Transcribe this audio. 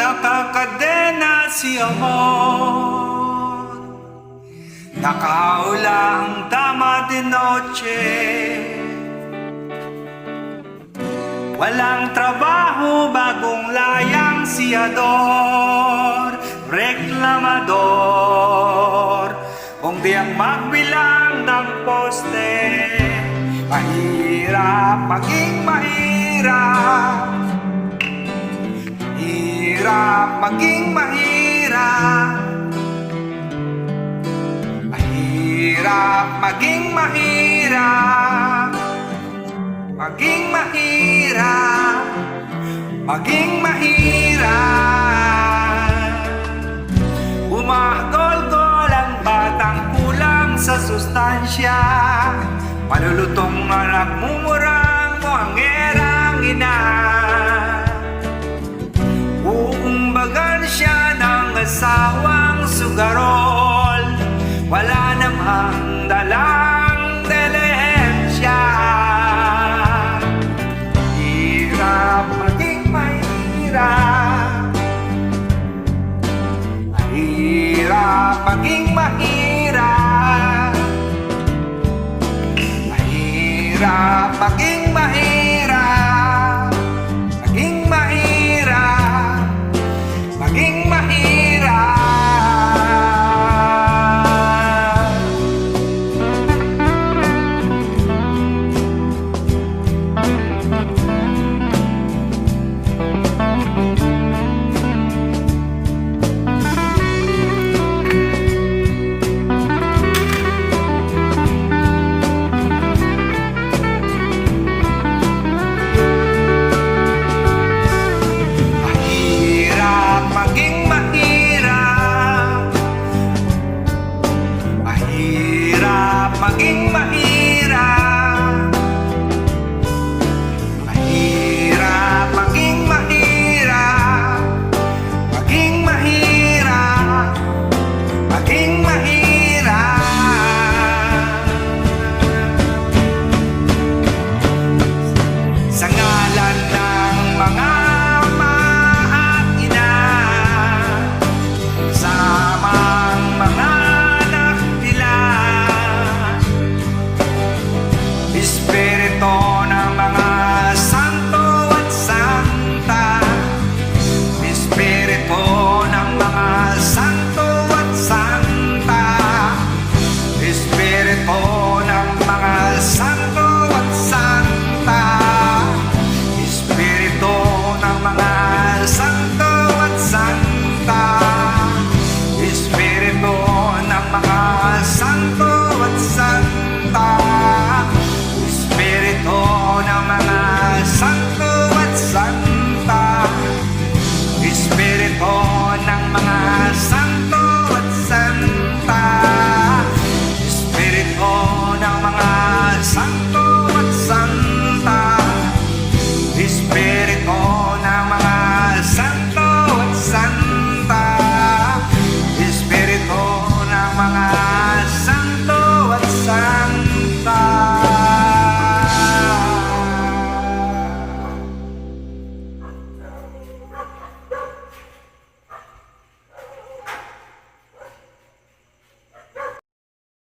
nakakadena si amor. Nakaulang dama de noche, walang trabaho, bagong layang siador, reklamador. Kung di ang magbilang ng poste, mahirap maging mahirap. Mahirap maging mahirap. Mahirap maging mahirap. Maging mahirap. Maging mahirap. Umahagol-gol ang batang kulang sa sustansya. Malulutong na nagmumurang mo ang erang ina. Uumbagan siya ng asawang sugarol. Wala namang dalang delensya. Hirap maging mahirap. Mahirap maging mahirap. Mahirap maging mahirap.